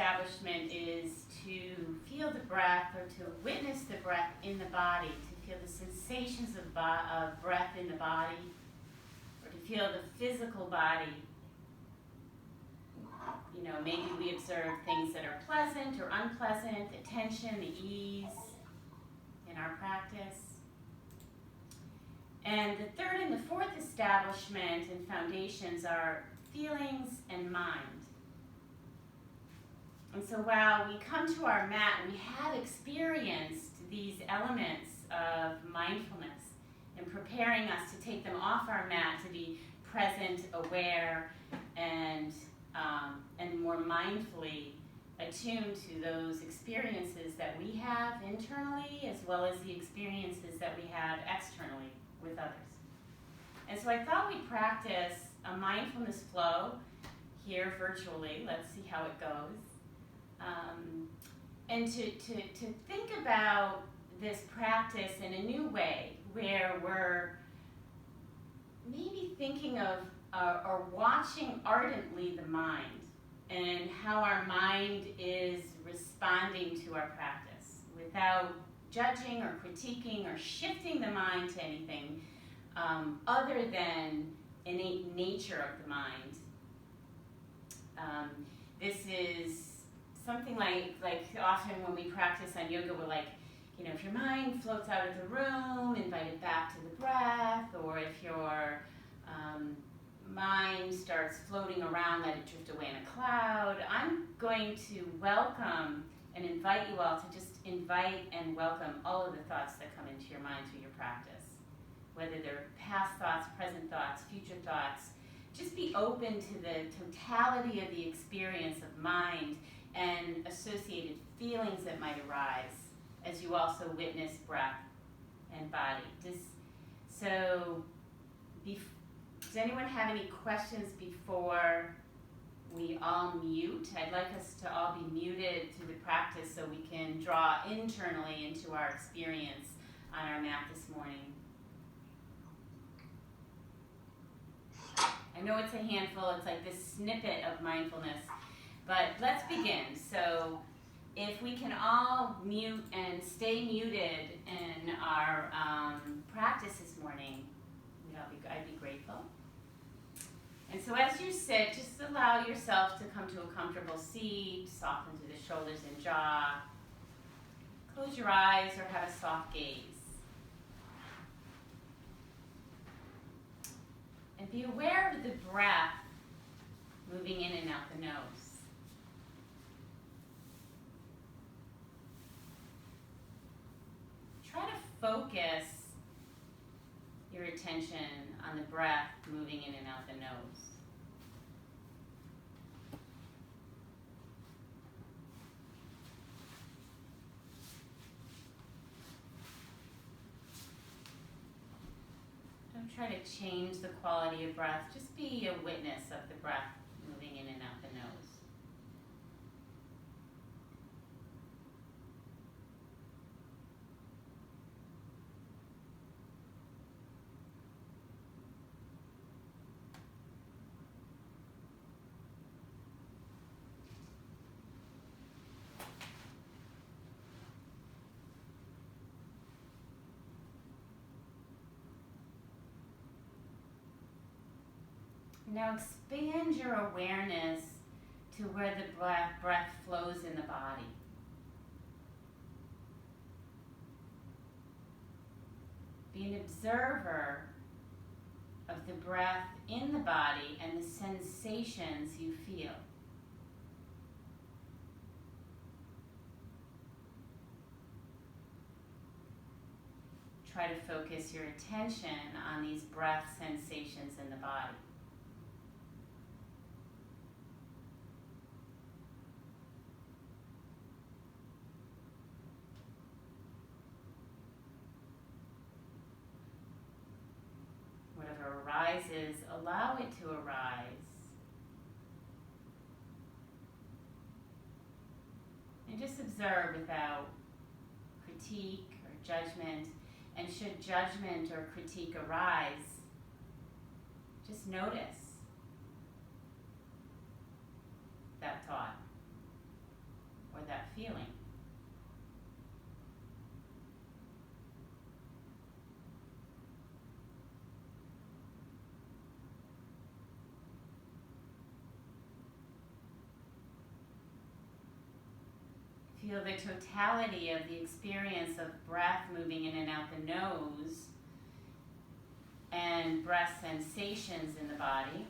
establishment is to feel the breath, or to witness the breath in the body, to feel the sensations of breath in the body, or to feel the physical body. You know, maybe we observe things that are pleasant or unpleasant, the tension, the ease in our practice. And the third and the fourth establishment and foundations are feelings and mind. And so while we come to our mat and we have experienced these elements of mindfulness and preparing us to take them off our mat to be present, aware, and more mindfully attuned to those experiences that we have internally, as well as the experiences that we have externally with others. And so I thought we'd practice a mindfulness flow here virtually. Let's see how it goes. And to think about this practice in a new way, where we're maybe thinking of or watching ardently the mind and how our mind is responding to our practice without judging or critiquing or shifting the mind to anything other than innate nature of the mind. This is something like often when we practice on yoga, we're like, you know, if your mind floats out of the room, invite it back to the breath, or if your mind starts floating around, let it drift away in a cloud. I'm going to welcome and invite you all to just invite and welcome all of the thoughts that come into your mind through your practice, whether they're past thoughts, present thoughts, future thoughts. Just be open to the totality of the experience of mind and associated feelings that might arise as you also witness breath and body. Does anyone have any questions before we all mute? I'd like us to all be muted through the practice so we can draw internally into our experience on our mat this morning. I know it's a handful, it's like this snippet of mindfulness, but let's begin. So if we can all mute and stay muted in our practice this morning, I'd be grateful. And so as you sit, just allow yourself to come to a comfortable seat, soften through the shoulders and jaw. Close your eyes or have a soft gaze. And be aware of the breath moving in and out the nose. Try to focus your attention on the breath moving in and out the nose. Don't try to change the quality of breath. Just be a witness of the breath moving in and out the nose. Now expand your awareness to where the breath flows in the body. Be an observer of the breath in the body and the sensations you feel. Try to focus your attention on these breath sensations in the body. Whatever arises, allow it to arise. And just observe without critique or judgment. And should judgment or critique arise, just notice that thought. Feel the totality of the experience of breath moving in and out the nose and breath sensations in the body.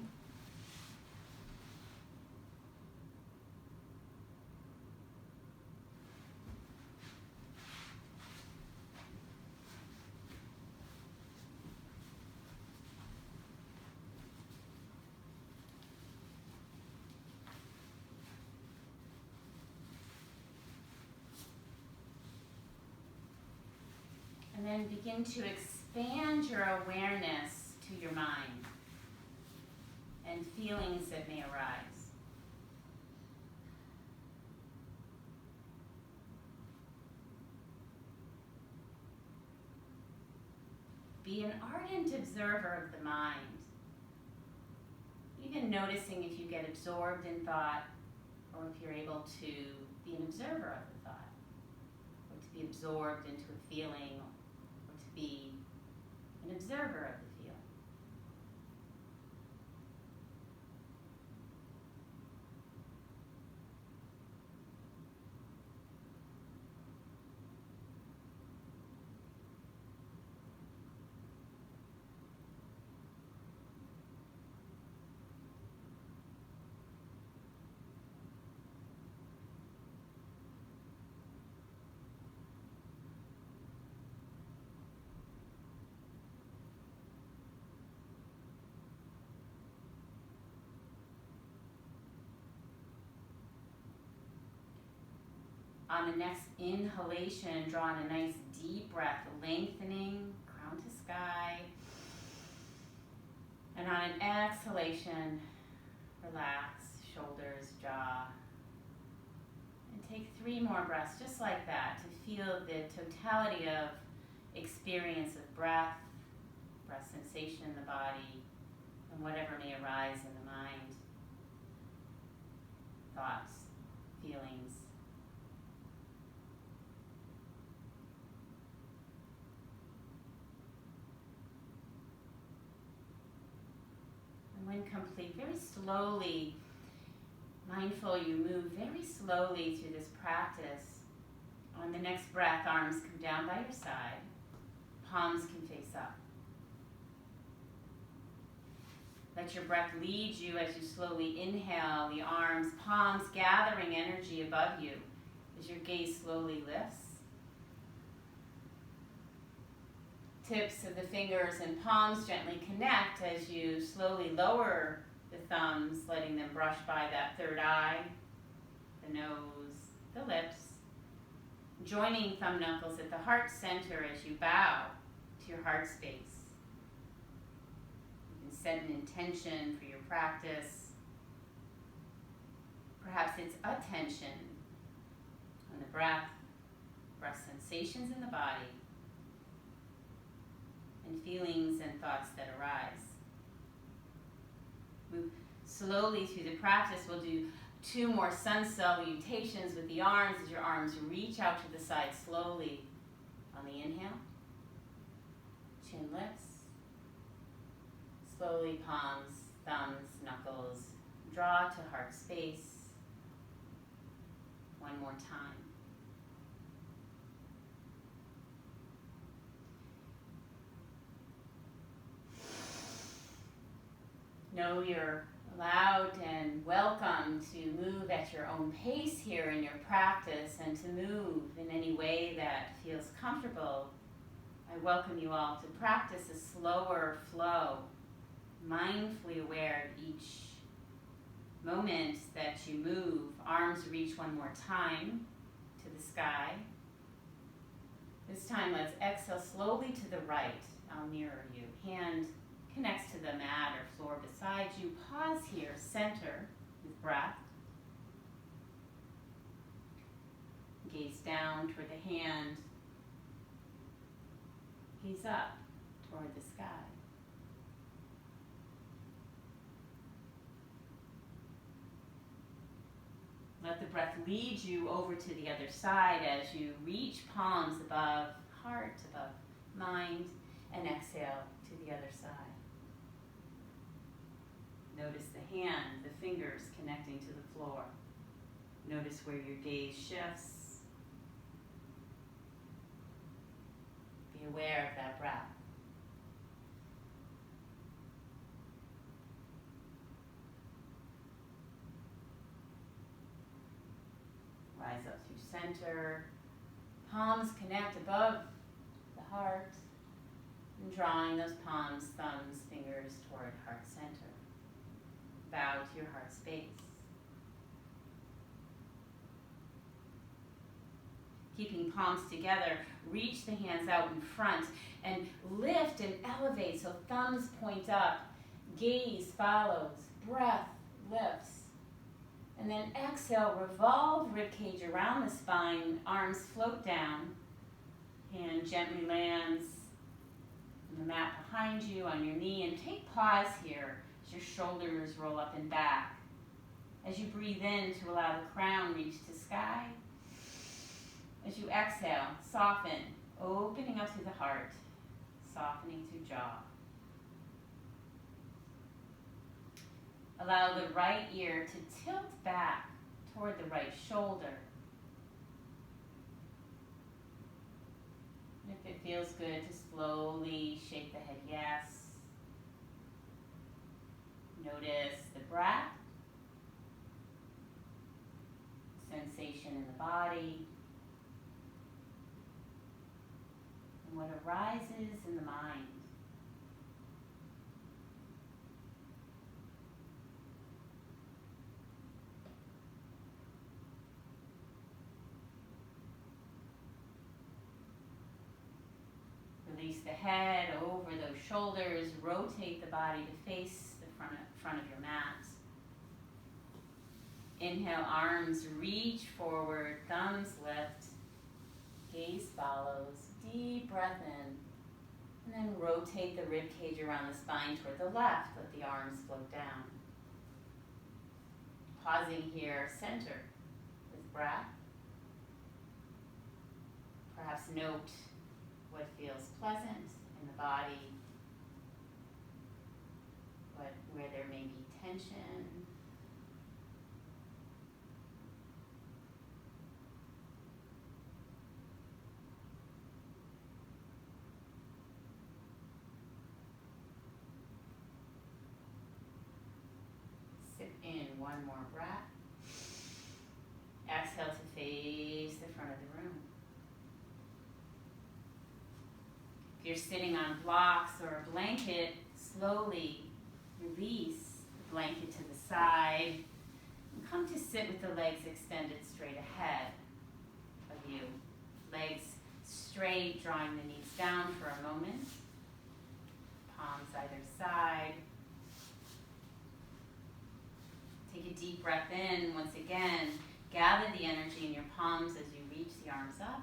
And then begin to expand your awareness to your mind and feelings that may arise. Be an ardent observer of the mind, even noticing if you get absorbed in thought or if you're able to be an observer of the thought or to be absorbed into a feeling or to be an observer of the feeling. On the next inhalation, draw in a nice deep breath, lengthening, crown to sky. And on an exhalation, relax, shoulders, jaw. And take 3 more breaths, just like that, to feel the totality of experience of breath, breath sensation in the body, and whatever may arise in the mind. Thoughts, feelings. When complete, very slowly, mindful, you move very slowly through this practice. On the next breath, arms come down by your side, palms can face up. Let your breath lead you as you slowly inhale, the arms, palms gathering energy above you as your gaze slowly lifts. Tips of the fingers and palms gently connect as you slowly lower the thumbs, letting them brush by that third eye, the nose, the lips. Joining thumb knuckles at the heart center as you bow to your heart space. You can set an intention for your practice. Perhaps it's attention on the breath, breath sensations in the body, and feelings and thoughts that arise. Move slowly through the practice. We'll do 2 more sun salutations with the arms as your arms reach out to the side slowly. On the inhale, chin lifts. Slowly palms, thumbs, knuckles, draw to heart space. 1 more time. Know you're allowed and welcome to move at your own pace here in your practice and to move in any way that feels comfortable. I welcome you all to practice a slower flow, mindfully aware of each moment that you move. Arms reach 1 more time to the sky. This time let's exhale slowly to the right. I'll mirror you. Hand connects to the mat or floor beside you. Pause here, center with breath. Gaze down toward the hand. Gaze up toward the sky. Let the breath lead you over to the other side as you reach palms above heart, above mind, and exhale to the other side. Notice the hand, the fingers connecting to the floor. Notice where your gaze shifts. Be aware of that breath. Rise up through center. Palms connect above the heart. And drawing those palms, thumbs, fingers toward heart center. Bow to your heart space. Keeping palms together, reach the hands out in front and lift and elevate so thumbs point up, gaze follows, breath lifts. And then exhale, revolve ribcage around the spine, arms float down, hand gently lands on the mat behind you on your knee, and take pause here as your shoulders roll up and back. As you breathe in to allow the crown reach to sky. As you exhale, soften, opening up through the heart, softening through jaw. Allow the right ear to tilt back toward the right shoulder. And if it feels good, to slowly shake the head yes. Notice the breath, sensation in the body, and what arises in the mind. Release the head over those shoulders, rotate the body to face the front of your mat. Inhale, arms reach forward, thumbs lift, gaze follows, deep breath in, and then rotate the rib cage around the spine toward the left, let the arms float down. Pausing here, center with breath. Perhaps note what feels pleasant in the body, where there may be tension. Sit in one more breath. Exhale to face the front of the room. If you're sitting on blocks or a blanket, slowly release the blanket to the side and come to sit with the legs extended straight ahead of you. Legs straight, drawing the knees down for a moment. Palms either side. Take a deep breath in. Once again, gather the energy in your palms as you reach the arms up.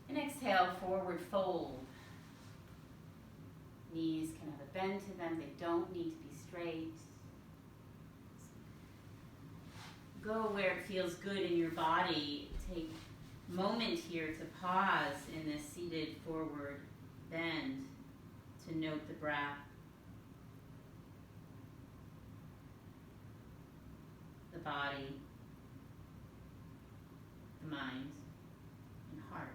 And exhale, forward fold. Knees can have a bend to them. They don't need to be straight. Go where it feels good in your body. Take a moment here to pause in this seated forward bend to note the breath. The body, the mind, and heart.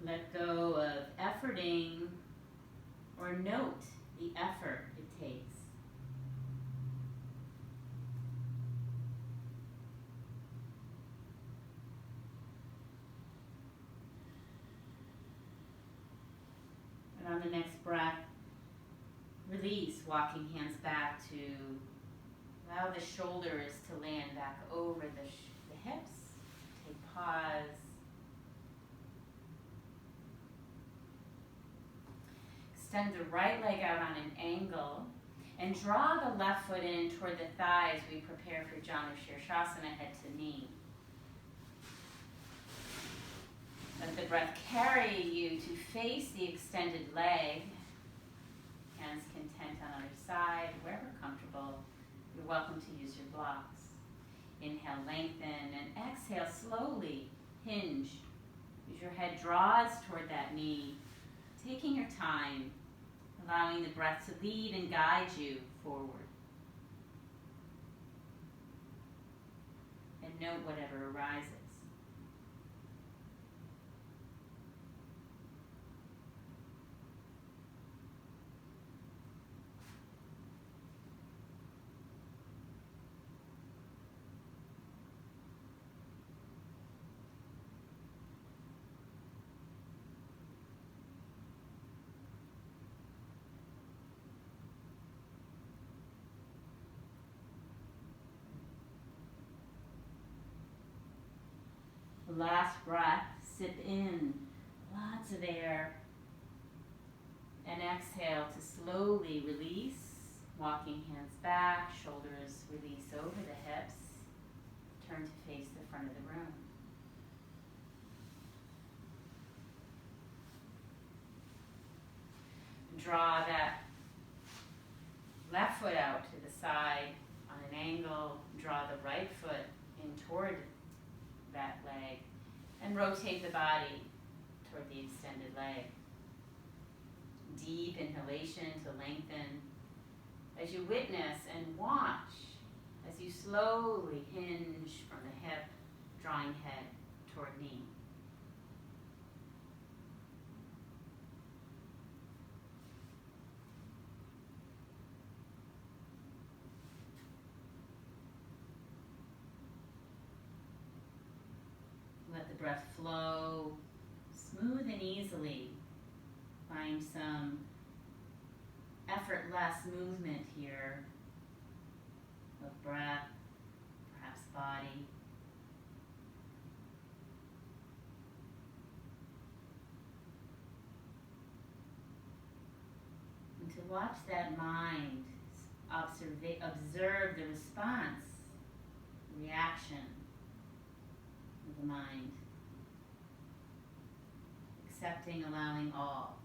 Let go of efforting, or note the effort it takes. And on the next breath, release, walking hands back to allow the shoulders to land back over the hips. Take pause. Extend the right leg out on an angle and draw the left foot in toward the thighs. We prepare for Janu Shirshasana, head to knee. Let the breath carry you to face the extended leg. Hands content on either side, wherever comfortable. You're welcome to use your blocks. Inhale, lengthen, and exhale, slowly hinge. As your head draws toward that knee, taking your time, allowing the breath to lead and guide you forward. And note whatever arises. Last breath, sip in lots of air and exhale to slowly release, walking hands back, shoulders release over the hips, turn to face the front of the room. Draw that left foot out to the side on an angle, draw the right foot in toward that leg, and rotate the body toward the extended leg. Deep inhalation to lengthen as you witness and watch as you slowly hinge from the hip, drawing head toward knee. Let the breath flow smooth and easily. Find some effortless movement here of breath, perhaps body. And to watch that mind, observe the response, reaction of the mind. Accepting, allowing all.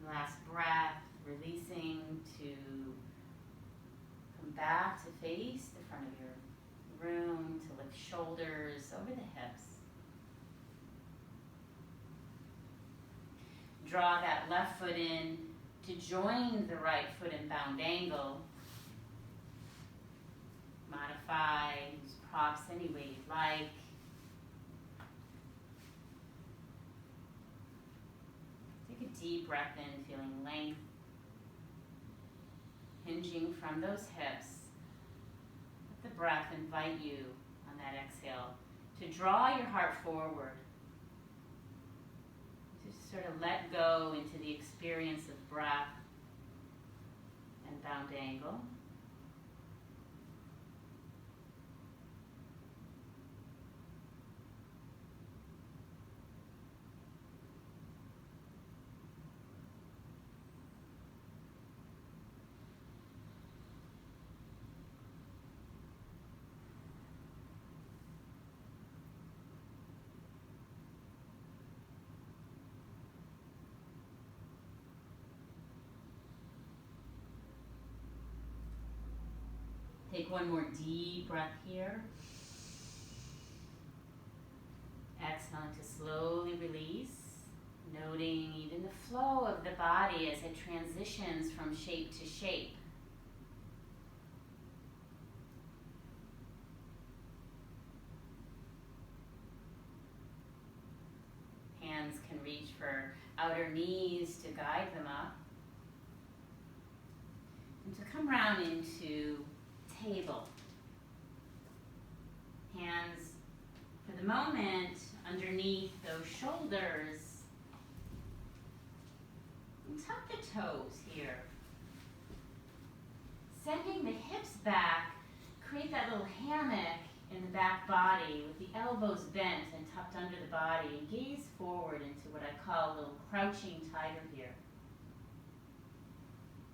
Last breath, releasing to come back to face the front of your room, to lift shoulders over the hips. Draw that left foot in to join the right foot in bound angle. Modify, use props any way you'd like. Take a deep breath in, feeling length, hinging from those hips. Let the breath invite you on that exhale to draw your heart forward, to sort of let go into the experience of breath and bound angle. Take one more deep breath here. Exhaling to slowly release, noting even the flow of the body as it transitions from shape to shape. Hands can reach for outer knees to guide them up. And to come round into table. Hands, for the moment, underneath those shoulders. And tuck the toes here. Sending the hips back, create that little hammock in the back body with the elbows bent and tucked under the body, and gaze forward into what I call a little crouching tiger here.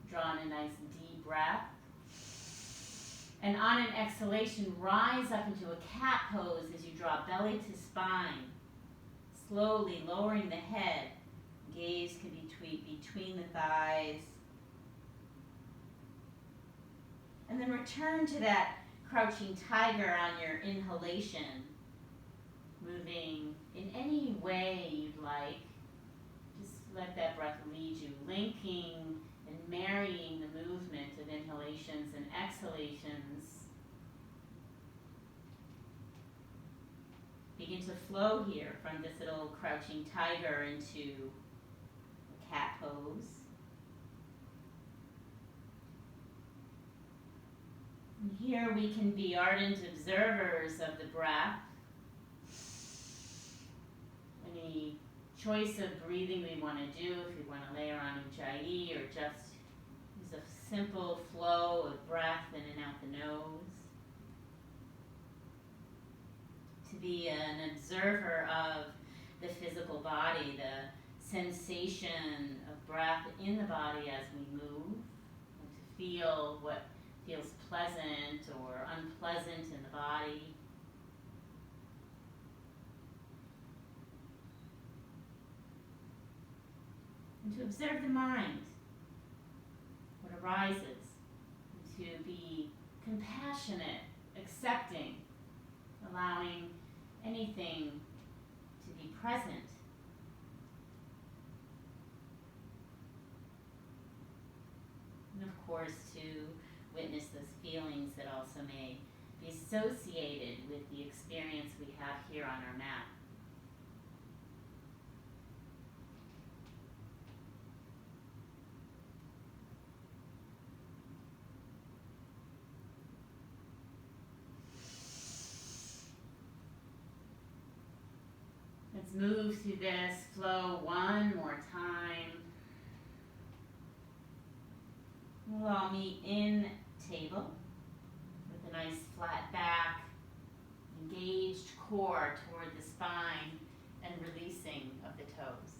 Draw in a nice deep breath. And on an exhalation, rise up into a cat pose as you draw belly to spine. Slowly lowering the head. Gaze can be between the thighs. And then return to that crouching tiger on your inhalation. Moving in any way you'd like. Just Let that breath lead you, linking and marrying the movement of inhalations and exhalations. Begin to flow here from this little crouching tiger into a cat pose. And here we can be ardent observers of the breath. Any choice of breathing we want to do, if we want to layer on Ujjayi or just use a simple flow of breath in and out the nose. To be an observer of the physical body, the sensation of breath in the body as we move, and to feel what feels pleasant or unpleasant in the body. And to observe the mind, what arises, and to be compassionate, accepting, allowing anything to be present. And of course, to witness those feelings that also may be associated with the experience we have here on our mat. Let's move through this flow one more time. We'll all meet in table with a nice flat back, engaged core toward the spine, and releasing of the toes.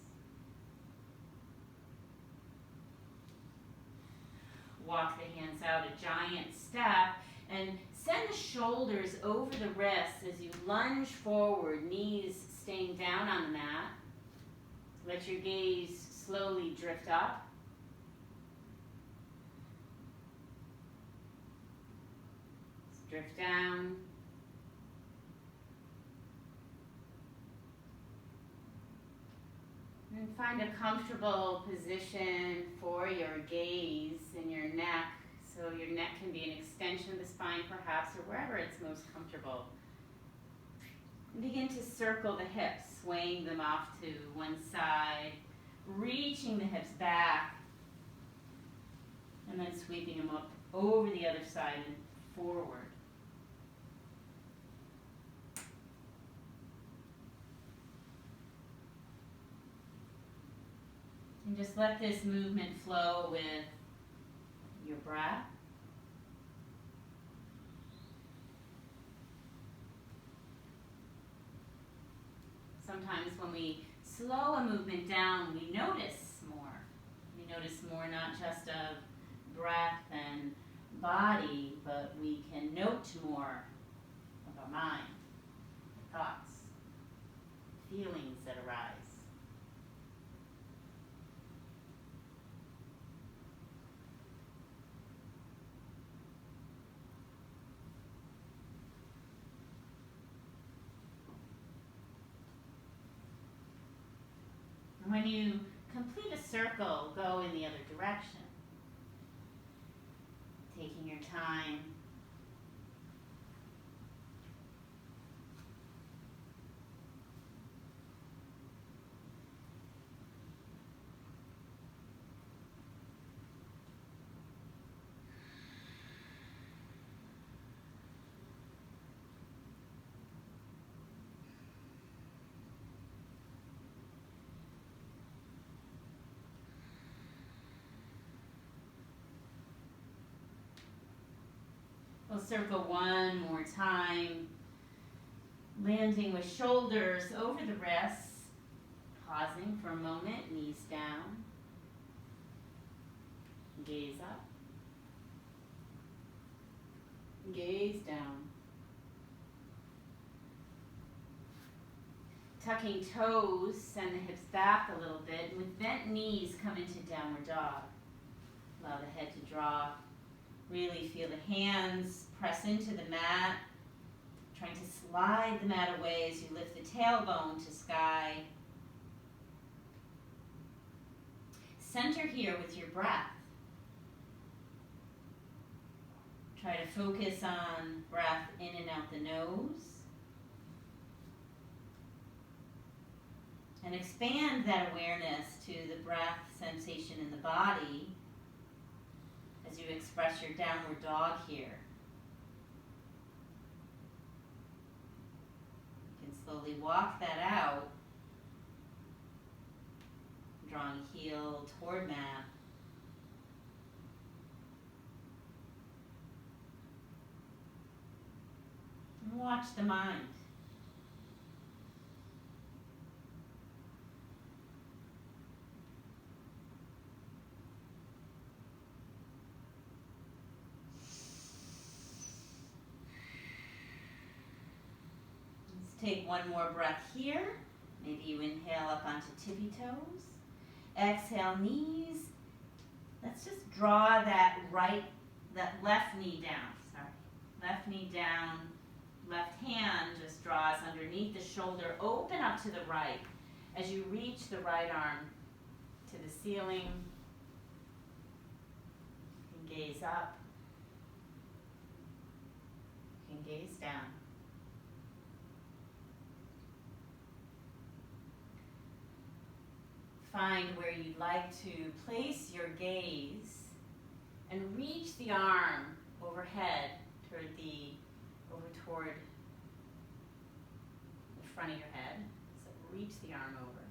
Walk the hands out a giant step and send the shoulders over the wrists as you lunge forward, knees staying down on the mat. Let your gaze slowly drift up. Drift down. And find a comfortable position for your gaze and your neck. So your neck can be an extension of the spine perhaps, or wherever it's most comfortable. And begin to circle the hips, swaying them off to one side, reaching the hips back, and then sweeping them up over the other side and forward. And just let this movement flow with your breath. Sometimes when we slow a movement down, we notice more. We notice more not just of breath and body, but we can note more of our mind, thoughts, feelings that arise. When you complete a circle, go in the other direction, taking your time. We'll circle one more time, landing with shoulders over the wrists, pausing for a moment, knees down, gaze up, gaze down. Tucking toes, send the hips back a little bit. With bent knees, come into downward dog. Allow the head to drop. Really feel the hands press into the mat, trying to slide the mat away as you lift the tailbone to sky. center here with your breath. Try to focus on breath in and out the nose. And expand that awareness to the breath sensation in the body as you express your downward dog here. You can slowly walk that out, drawing heel toward mat. And watch the mind. Take one more breath here. Maybe you inhale up onto tippy toes. Exhale, knees. Let's just draw that left knee down. Sorry. Left knee down. Left hand just draws underneath the shoulder. Open up to the right as you reach the right arm to the ceiling. You can gaze up. You can gaze down. Find where you'd like to place your gaze and reach the arm overhead toward the front of your head. So reach the arm over.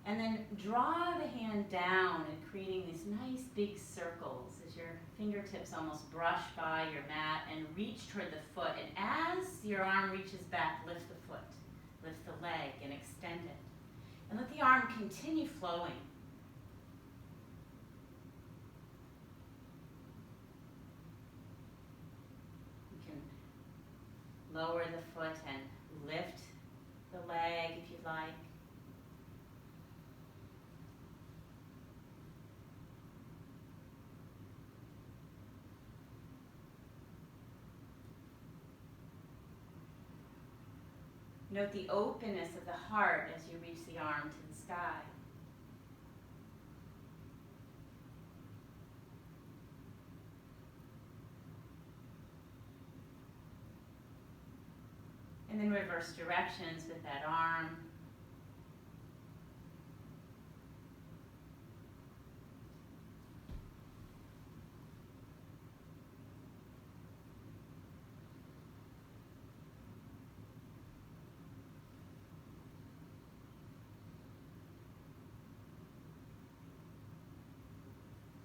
And then draw the hand down and creating these nice big circles as your fingertips almost brush by your mat and reach toward the foot. And as your arm reaches back, lift the foot, lift the leg and extend it. And let the arm continue flowing. You can lower the foot and lift the leg if you'd like. Note the openness of the heart as you reach the arm to the sky. And then reverse directions with that arm.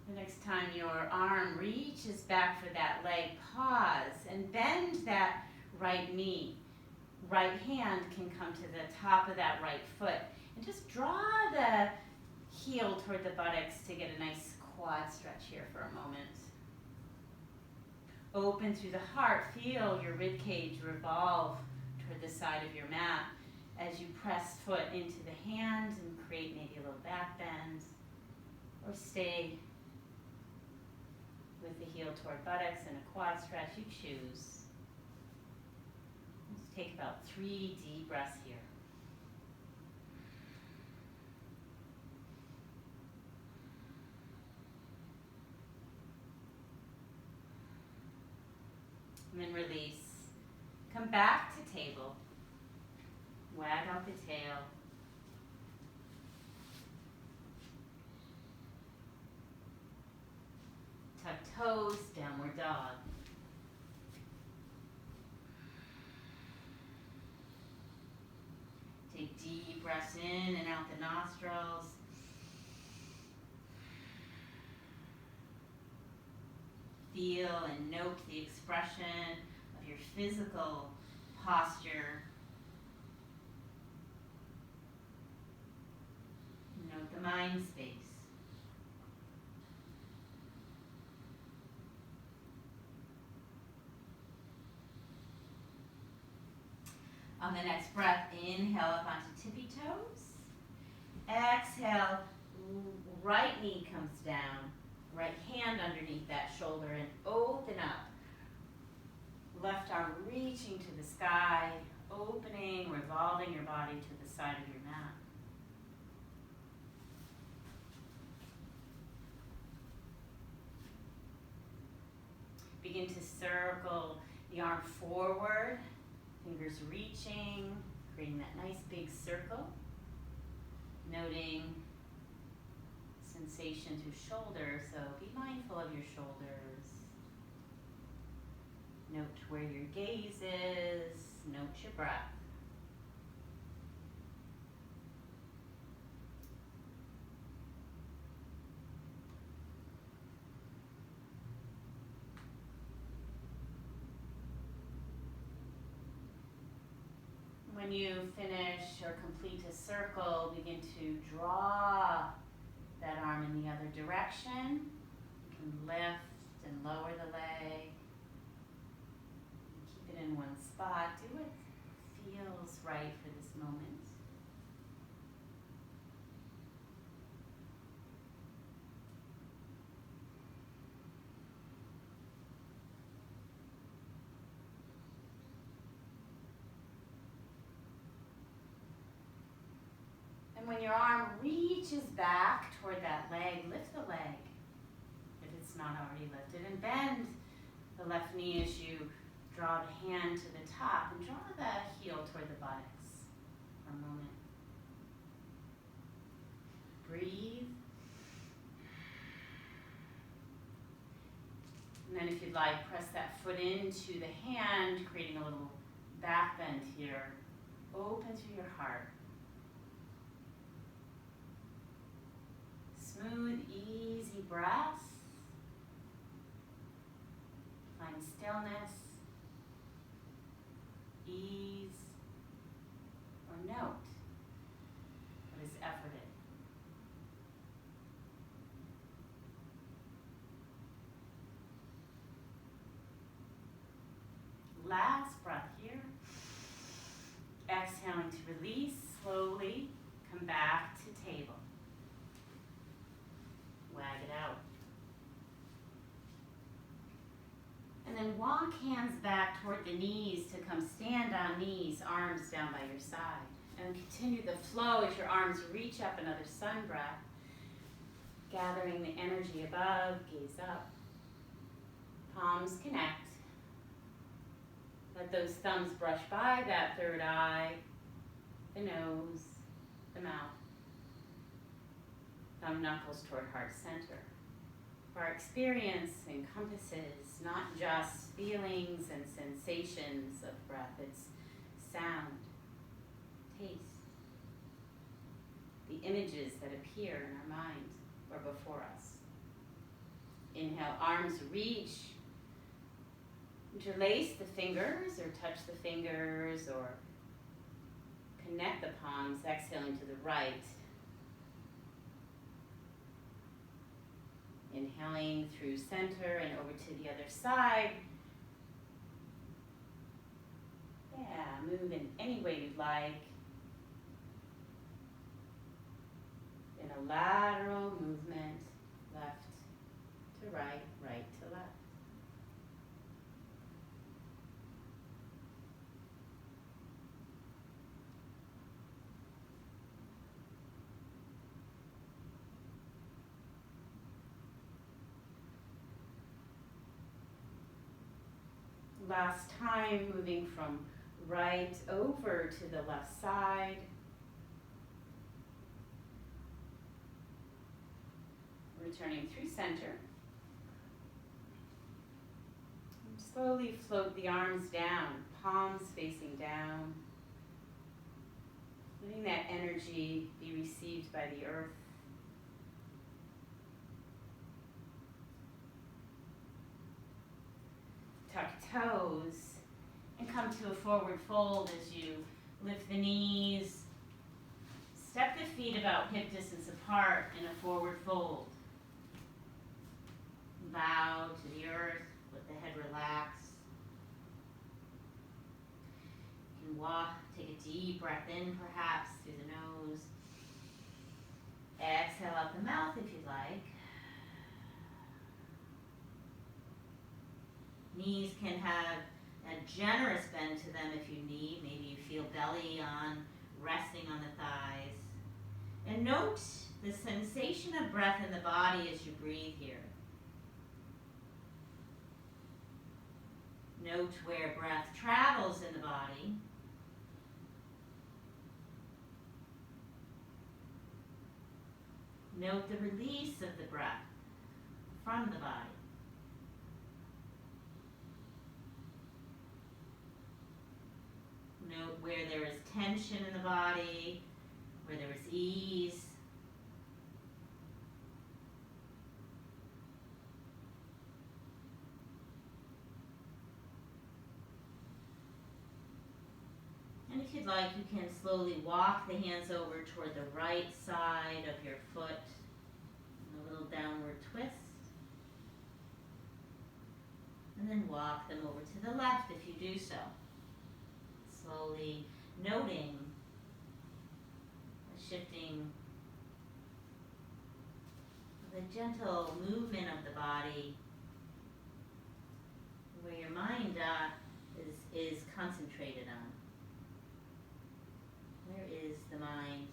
The next time your arm reaches back for that leg, pause and bend that right knee. Right hand can come to the top of that right foot. And just draw the heel toward the buttocks to get a nice quad stretch here for a moment. Open through the heart. Feel your rib cage revolve toward the side of your mat as you press foot into the hand and create maybe a little back bend. Or stay with the heel toward buttocks and a quad stretch, you choose. Let's take about 3 deep breaths here. And then release. Come back to table. Wag out the tail. Tuck toes, downward dog. Take deep breaths in and out the nostrils. Feel and note the expression of your physical posture. Note the mind space. On the next breath, inhale up onto tippy toes. Exhale, right knee comes down. Right hand underneath that shoulder and open up. Left arm reaching to the sky, opening, revolving your body to the side of your mat. begin to circle the arm forward, fingers reaching, creating that nice big circle. Noting sensation through shoulder, so be mindful of your shoulders. Note where your gaze is, note your breath. When you finish or complete a circle, begin to draw that arm in the other direction. You can lift and lower the leg. Keep it in one spot. Do what feels right for this moment. And when your arm reaches back toward that leg, lift the leg if it's not already lifted, and bend the left knee as you draw the hand to the top and draw the heel toward the buttocks for a moment. Breathe. And then if you'd like, press that foot into the hand, creating a little back bend here. Open through your heart. Smooth, easy breaths. Find stillness, ease, or note what is efforted. Last breath here. Exhaling to release, slowly come back to table. Wag it out. And then walk hands back toward the knees to come stand on knees, arms down by your side. And continue the flow as your arms reach up, another sun breath. Gathering the energy above, gaze up. Palms connect. Let those thumbs brush by that third eye, the nose, the mouth. Thumb knuckles toward heart center. Our experience encompasses not just feelings and sensations of breath, it's sound, taste, the images that appear in our mind or before us. Inhale, arms reach. Interlace the fingers or touch the fingers or connect the palms, exhaling to the right. Inhaling through center and over to the other side. Yeah, move in any way you'd like. In a lateral movement, left to right, right to left. Last time, moving from right over to the left side. Returning through center. And slowly float the arms down, palms facing down. Letting that energy be received by the earth. Tuck toes and come to a forward fold as you lift the knees. Step the feet about hip distance apart in a forward fold. Bow to the earth, let the head relax. You can walk, take a deep breath in perhaps through the nose. Exhale out the mouth if you'd like. Knees can have a generous bend to them if you need. Maybe you feel belly on, resting on the thighs. And note the sensation of breath in the body as you breathe here. Note where breath travels in the body. Note the release of the breath from the body. Note where there is tension in the body, where there is ease. And if you'd like, you can slowly walk the hands over toward the right side of your foot in a little downward twist. And then walk them over to the left if you do so. Slowly noting the shifting, the gentle movement of the body, where your mind is concentrated on. Where is the mind?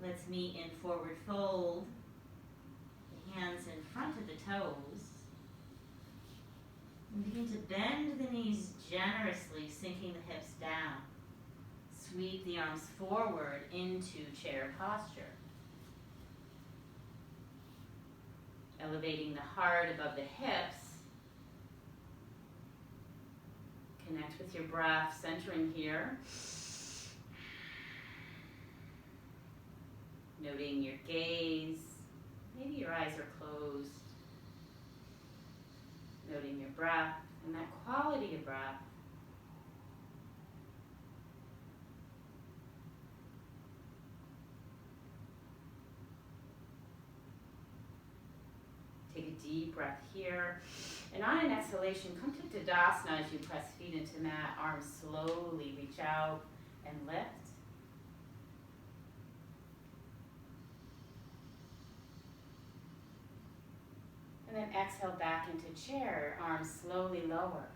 Let's meet in forward fold. The hands in front of the toes. And begin to bend the knees generously, sinking the hips down. Sweep the arms forward into chair posture. Elevating the heart above the hips. Connect with your breath, centering here. Noting your gaze. Maybe your eyes are closed. Noting your breath and that quality of breath. Take a deep breath here. And on an exhalation, come to Tadasana as you press feet into mat. Arms slowly reach out and lift. And then exhale back into chair. Arms slowly lower.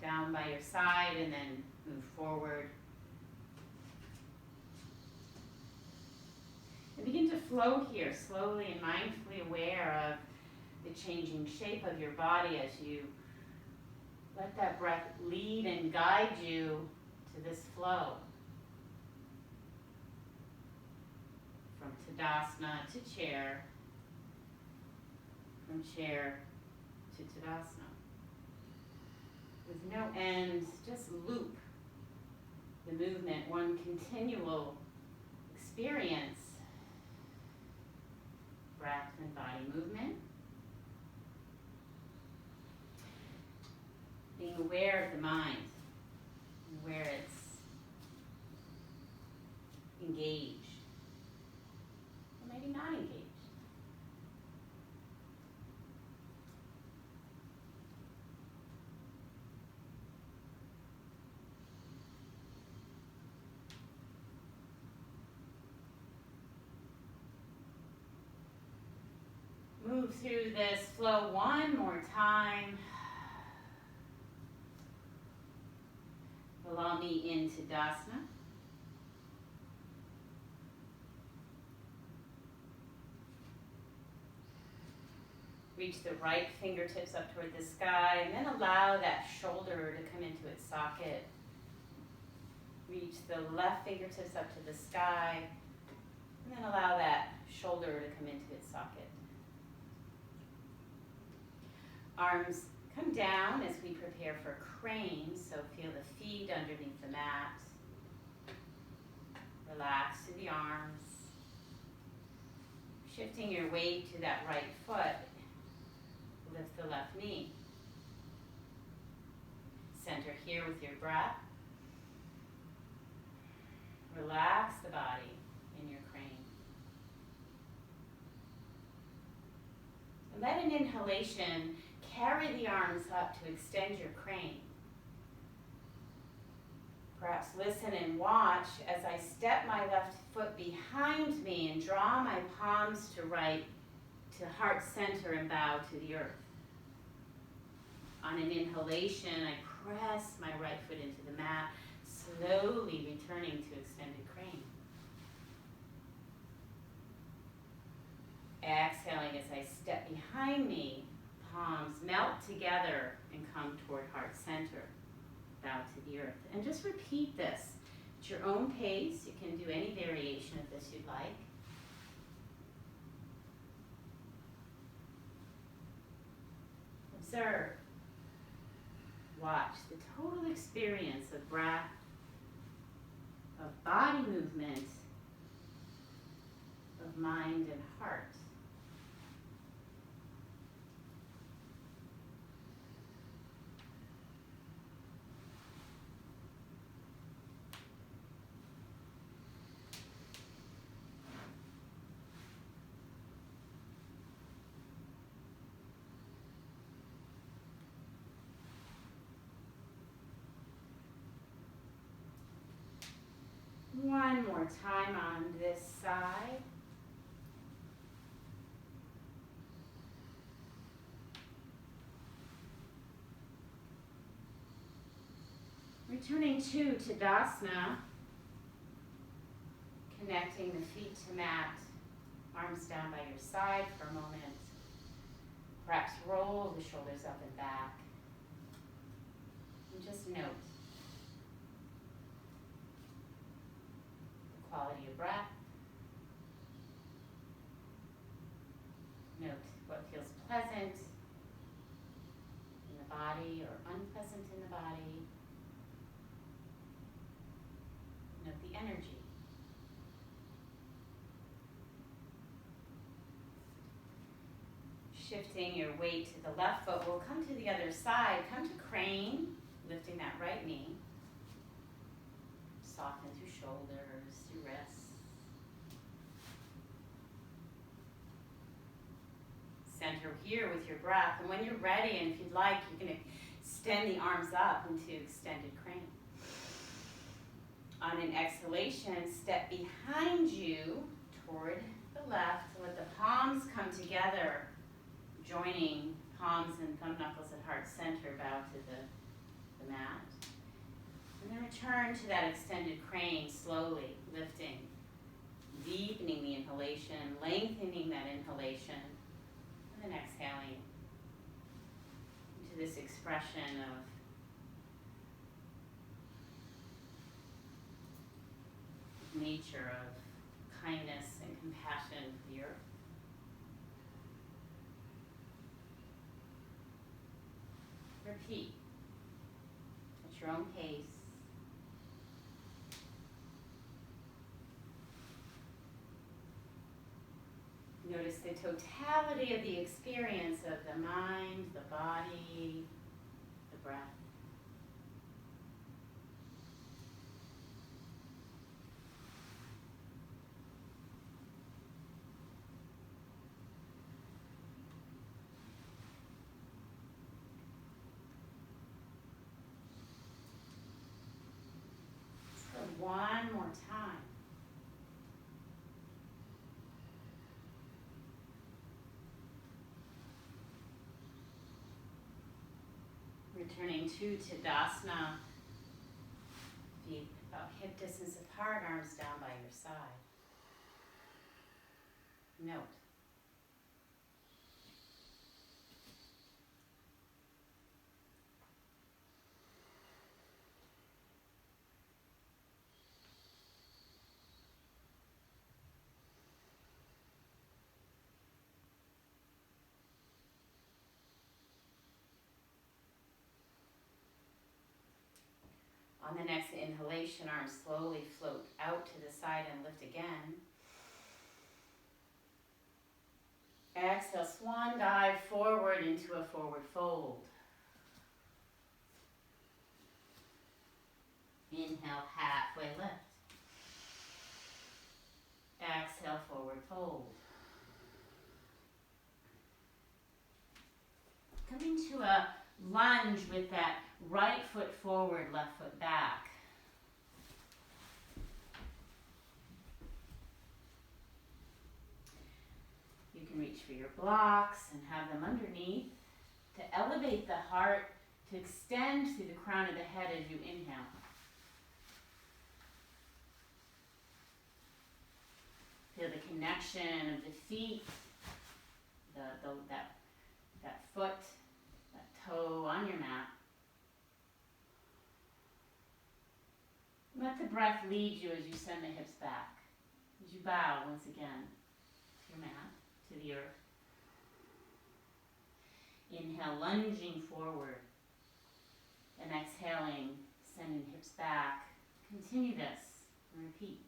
Down by your side and then move forward. And begin to flow here, slowly and mindfully aware of the changing shape of your body as you let that breath lead and guide you to this flow. From Tadasana to chair, from chair to Tadasana. With no end, just loop the movement, one continual experience. Breath and body movement. Being aware of the mind, where it's engaged, or maybe not engaged. Move through this flow one more time. Allow me into Tadasana. Reach the right fingertips up toward the sky and then allow that shoulder to come into its socket. Reach the left fingertips up to the sky and then allow that shoulder to come into its socket. Arms come down as we prepare for crane, so feel the feet underneath the mat. Relax through the arms. Shifting your weight to that right foot, lift the left knee. Center here with your breath. Relax the body in your crane. And let an inhalation carry the arms up to extend your crane. Perhaps listen and watch as I step my left foot behind me and draw my palms to heart center and bow to the earth. On an inhalation, I press my right foot into the mat, slowly returning to extended crane. Exhaling as I step behind me, palms melt together and come toward heart center. Bow to the earth. And just repeat this at your own pace. You can do any variation of this you'd like. Observe. Watch the total experience of breath, of body movement, of mind and heart. One more time on this side. Returning to Tadasana, connecting the feet to mat, arms down by your side for a moment. Perhaps roll the shoulders up and back. And just note the quality of breath. Note what feels pleasant in the body or unpleasant in the body. Note the energy. Shifting your weight to the left foot, we'll come to the other side. Come to crane, lifting that right knee. Soften through shoulders, through wrists. Center here with your breath. And when you're ready, and if you'd like, you can extend the arms up into extended crane. On an exhalation, step behind you toward the left. Let the palms come together, joining palms and thumb knuckles at heart center. Bow to the mat. And then return to that extended crane, slowly lifting, deepening the inhalation, lengthening that inhalation, and then exhaling into this expression of nature, of kindness and compassion for the earth. Repeat at your own pace. Notice the totality of the experience of the mind, the body, the breath. One more time. Returning to Tadasana, feet about hip distance apart, arms down by your side. Note. On the next inhalation, arms slowly float out to the side and lift again. Exhale, swan dive forward into a forward fold. Inhale, halfway lift. Exhale, forward fold. Coming to a lunge with that right foot forward, left foot back. You can reach for your blocks and have them underneath to elevate the heart to extend through the crown of the head as you inhale. Feel the connection of the feet, that foot, that toe on your mat. Let the breath lead you as you send the hips back. As you bow once again to your mat, to the earth. Inhale, lunging forward. And exhaling, sending hips back. Continue this and repeat.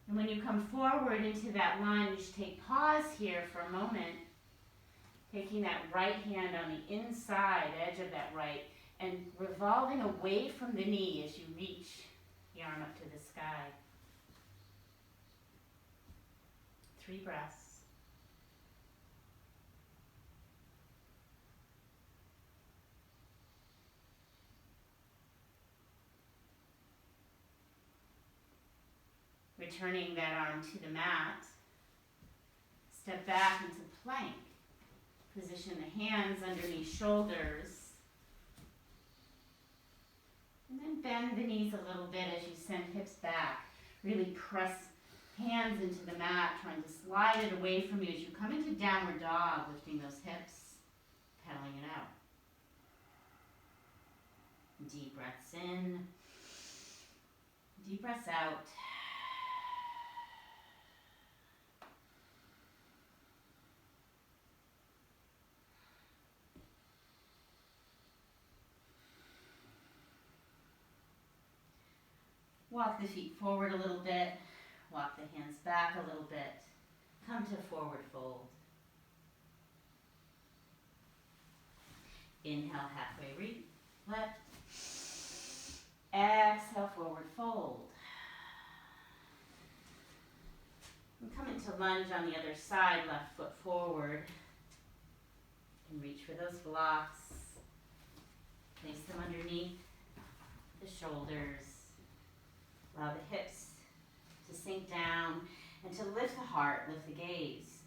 And when you come forward into that lunge, take pause here for a moment, taking that right hand on the inside edge of that right and revolving away from the knee as you reach the arm up to the sky. 3 breaths. Returning that arm to the mat, step back into plank. Position the hands underneath shoulders. And then bend the knees a little bit as you send hips back. Really press hands into the mat, trying to slide it away from you as you come into downward dog, lifting those hips, pedaling it out. Deep breaths in, deep breaths out. Walk the feet forward a little bit, walk the hands back a little bit, come to forward fold. Inhale, halfway lift. Exhale, forward fold. And come into lunge on the other side, left foot forward. And reach for those blocks. Place them underneath the shoulders. Allow the hips to sink down and to lift the heart, lift the gaze.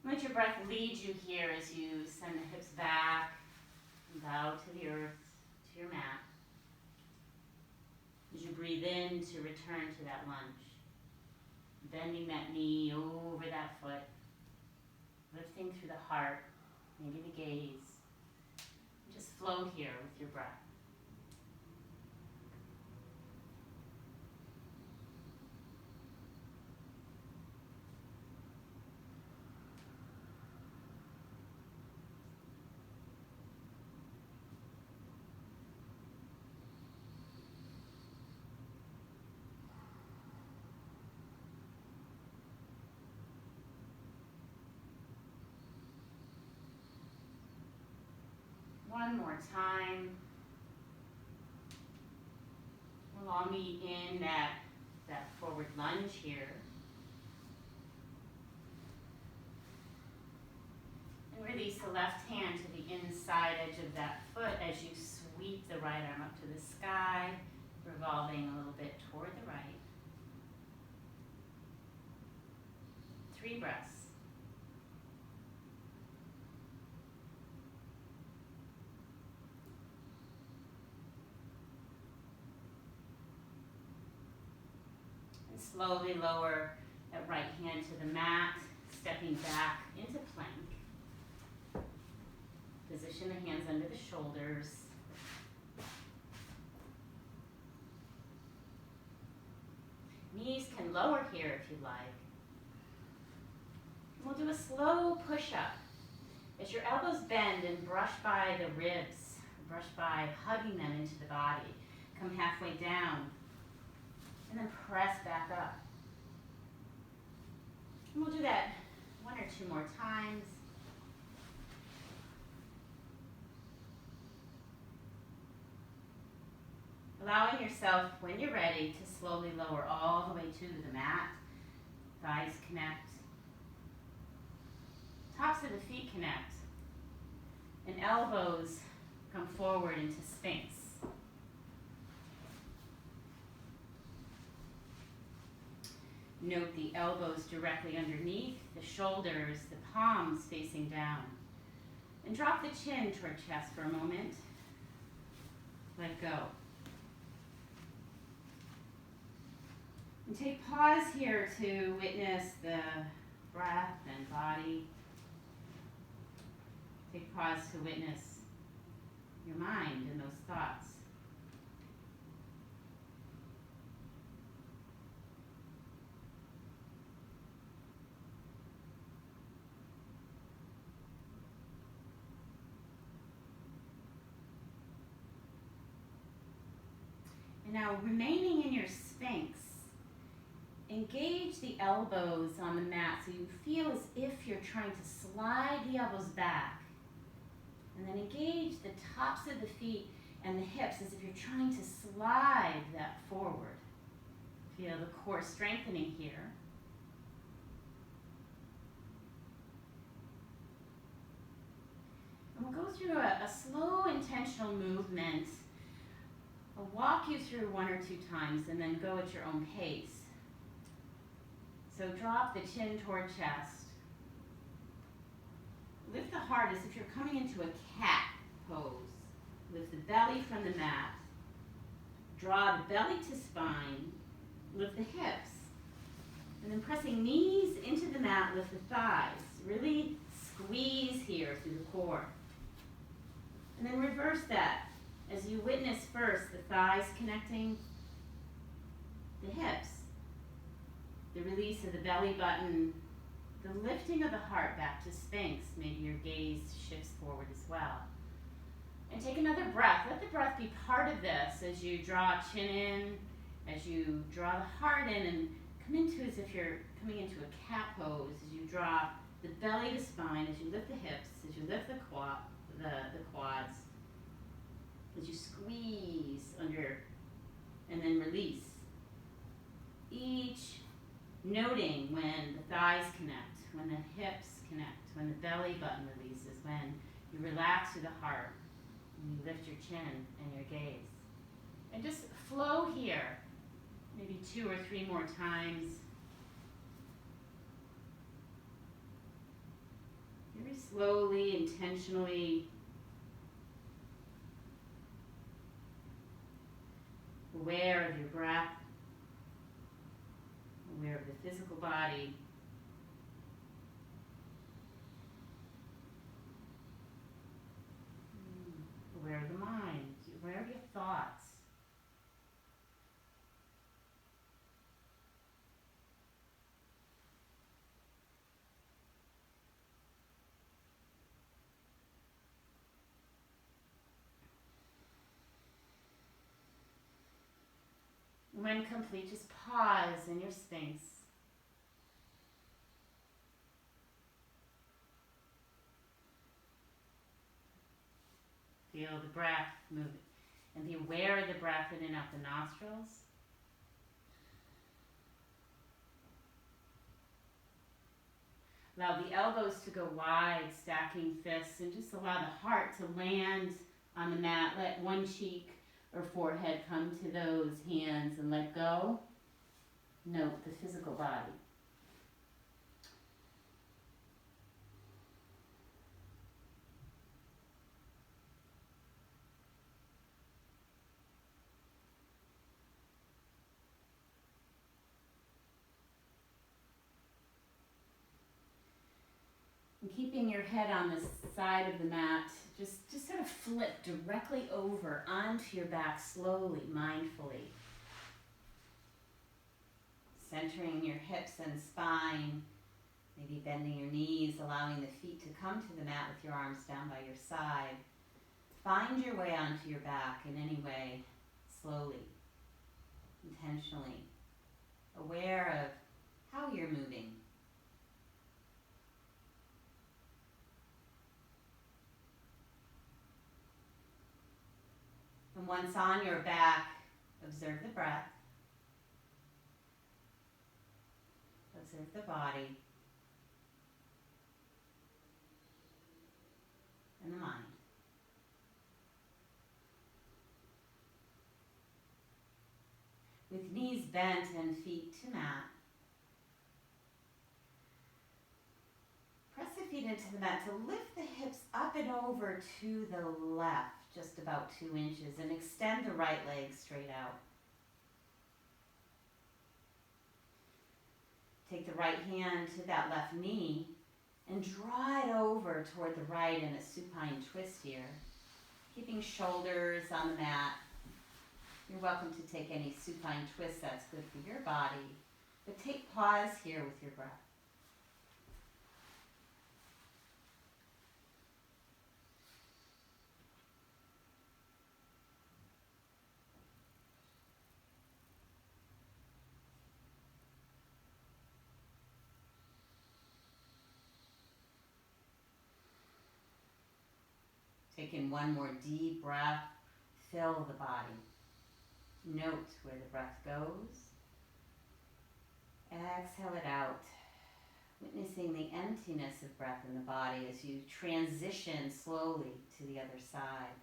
Let your breath lead you here as you send the hips back and bow to the earth, to your mat. As you breathe in to return to that lunge. Bending that knee over that foot. Lifting through the heart, maybe the gaze. Just flow here with your breath. One more time. Allow me in that forward lunge here. And release the left hand to the inside edge of that foot as you sweep the right arm up to the sky, revolving a little bit toward the right. 3 breaths. Slowly lower that right hand to the mat, stepping back into plank. Position the hands under the shoulders. Knees can lower here if you like. We'll do a slow push-up. As your elbows bend and brush by the ribs, brush by hugging them into the body. Come halfway down. And then press back up. And we'll do that 1 or 2 more times. allowing yourself, when you're ready, to slowly lower all the way to the mat. Thighs connect. Tops of the feet connect. And elbows come forward into Sphinx. Note the elbows directly underneath, the shoulders, the palms facing down. And drop the chin toward chest for a moment. Let go. And take pause here to witness the breath and body. Take pause to witness your mind and those thoughts. And now, remaining in your Sphinx, engage the elbows on the mat so you feel as if you're trying to slide the elbows back. And then engage the tops of the feet and the hips as if you're trying to slide that forward. Feel the core strengthening here. And we'll go through a slow, intentional movement. I'll walk you through 1 or 2 times and then go at your own pace. So drop the chin toward chest. Lift the heart as if you're coming into a cat pose. Lift the belly from the mat. Draw the belly to spine. Lift the hips. And then pressing knees into the mat, lift the thighs. Really squeeze here through the core. And then reverse that. As you witness first the thighs connecting, the hips, the release of the belly button, the lifting of the heart back to Sphinx. Maybe your gaze shifts forward as well. And take another breath. Let the breath be part of this as you draw chin in, as you draw the heart in and come into as if you're coming into a cat pose, as you draw the belly to spine, as you lift the hips, as you lift the quads, as you squeeze under and then release. Each noting when the thighs connect, when the hips connect, when the belly button releases, when you relax through the heart, and you lift your chin and your gaze. And just flow here, maybe 2 or 3 more times. Very slowly, intentionally. Aware of your breath, aware of the physical body. Aware of the mind, aware of your thoughts. When complete, just pause in your Sphinx. Feel the breath move and be aware of the breath in and out the nostrils. Allow the elbows to go wide, stacking fists, and just allow the heart to land on the mat. Let one cheek or forehead come to those hands and let go. Note the physical body. And keeping your head on the side of the mat, just sort of flip directly over onto your back slowly, mindfully. Centering your hips and spine, maybe bending your knees, allowing the feet to come to the mat with your arms down by your side. Find your way onto your back in any way, slowly, intentionally, aware of how you're moving. And once on your back, Observe the breath. Observe the body and the mind. With knees bent and feet to mat, press the feet into the mat to lift the hips up and over to the left, just about 2 inches, and extend the right leg straight out. Take the right hand to that left knee and draw it over toward the right in a supine twist here, keeping shoulders on the mat. You're welcome to take any supine twist that's good for your body, but take pause here with your breath. Take in one more deep breath, fill the body. Note where the breath goes. Exhale it out, witnessing the emptiness of breath in the body as you transition slowly to the other side.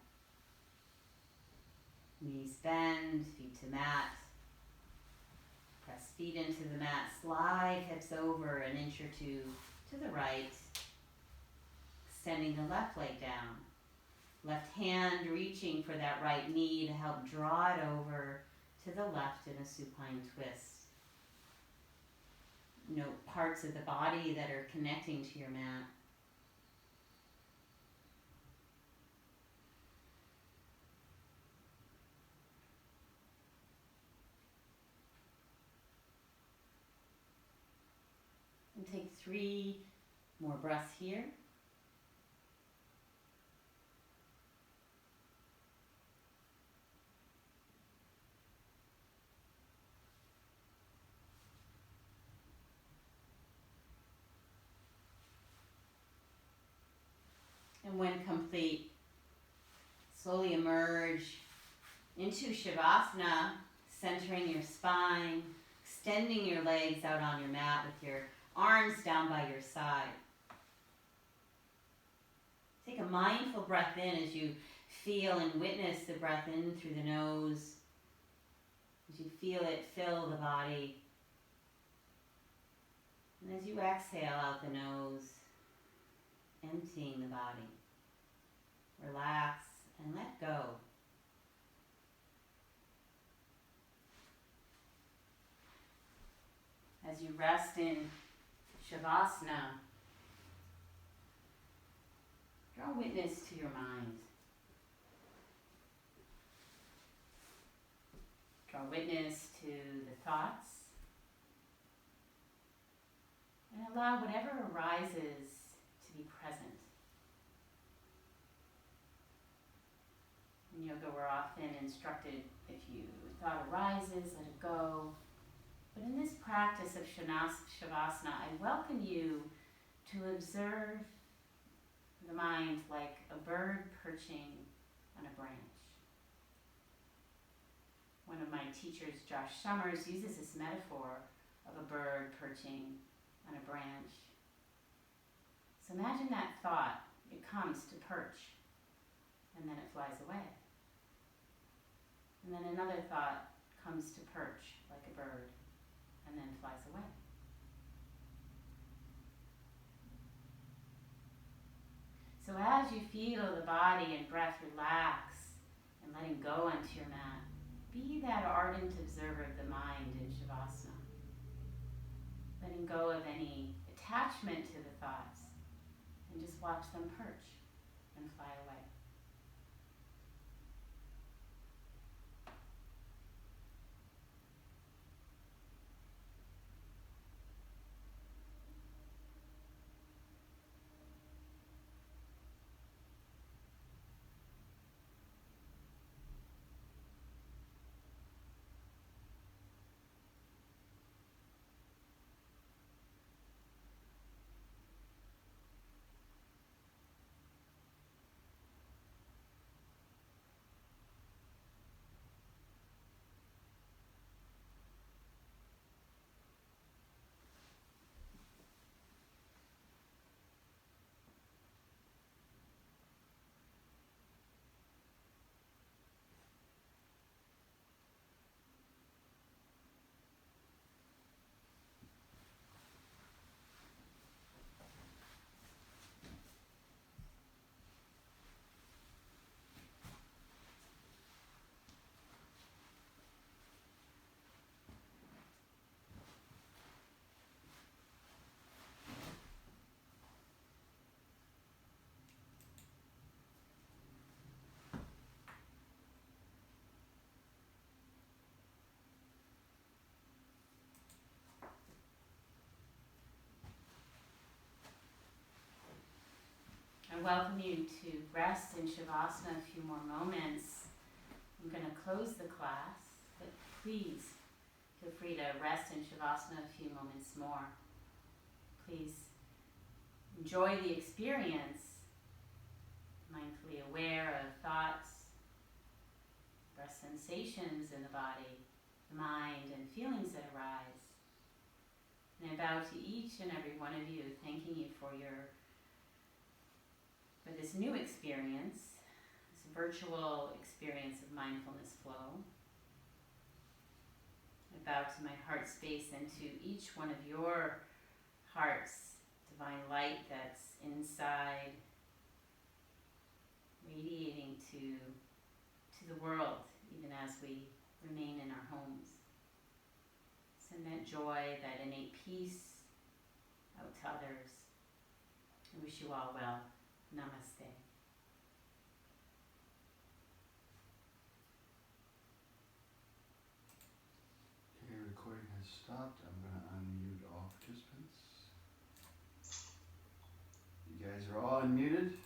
Knees bend, feet to mat. Press feet into the mat, slide hips over 1 inch or 2 to the right, extending the left leg down. Left hand reaching for that right knee to help draw it over to the left in a supine twist. Note parts of the body that are connecting to your mat. And take 3 more breaths here. And when complete, slowly emerge into Shavasana, centering your spine, extending your legs out on your mat with your arms down by your side. Take a mindful breath in as you feel and witness the breath in through the nose, as you feel it fill the body. And as you exhale out the nose, emptying the body. Relax and let go. As you rest in Shavasana, draw witness to your mind. Draw witness to the thoughts. And allow whatever arises to be present. In yoga, we're often instructed, if you thought arises, let it go. But in this practice of Shavasana, I welcome you to observe the mind like a bird perching on a branch. One of my teachers, Josh Summers, uses this metaphor of a bird perching on a branch. So imagine that thought, it comes to perch, and then it flies away. And then another thought comes to perch like a bird, and then flies away. So as you feel the body and breath relax and letting go onto your mat, be that ardent observer of the mind in Shavasana. Letting go of any attachment to the thoughts and just watch them perch and fly away. welcome you to rest in Shavasana a few more moments. I'm going to close the class, but please feel free to rest in Shavasana a few moments more. Please enjoy the experience, mindfully aware of thoughts, breath sensations in the body, the mind, and feelings that arise. And I bow to each and every one of you, thanking you for this new experience, this virtual experience of mindfulness flow. I bow to my heart space and to each one of your hearts, divine light that's inside, radiating to the world, even as we remain in our homes. Send that joy, that innate peace out to others. I wish you all well. Namaste. Okay, recording has stopped. I'm going to unmute all participants. You guys are all unmuted?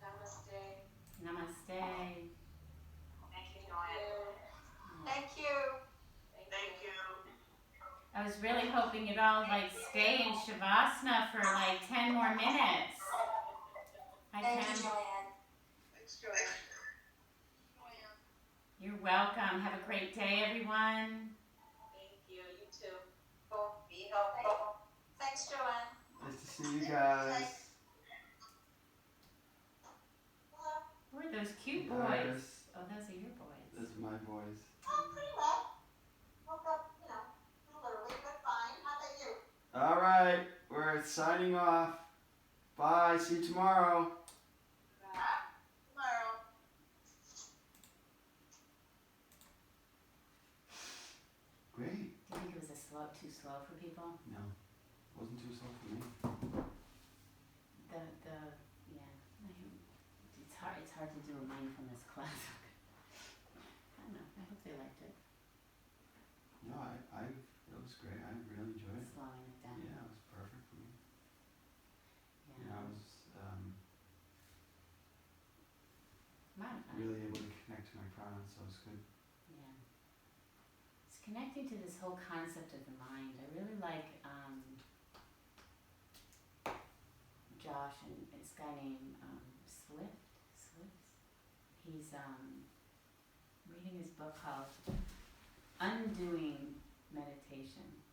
Namaste. Namaste. Thank you, Joanne. Thank you. Thank you. I was really hoping you'd all stay in Shavasana for 10 more minutes. Thank you, Joanne. Thanks, Joanne. You're welcome. Have a great day, everyone. Thank you. You too. Be healthy. Thanks, Joanne. Nice to see you guys. Who are those cute boys? Iris. Oh, those are your boys. Those are my boys. Oh, pretty well. Woke up, a little early, but fine. How about you? All right, we're signing off. Bye. See you tomorrow. Tomorrow. Great. Do you think it was too slow for people? No, wasn't too slow for me. It's hard to do a mindfulness class. I don't know. I hope they liked it. No, it was great. I really enjoyed it. Slowing it down. Yeah, it was perfect for me. Yeah. I was Might have fun. really able to connect to my prana, so it was good. Yeah. It's connecting to this whole concept of the mind. I really like Josh and this guy named Swift. He's reading his book called Undoing Meditation.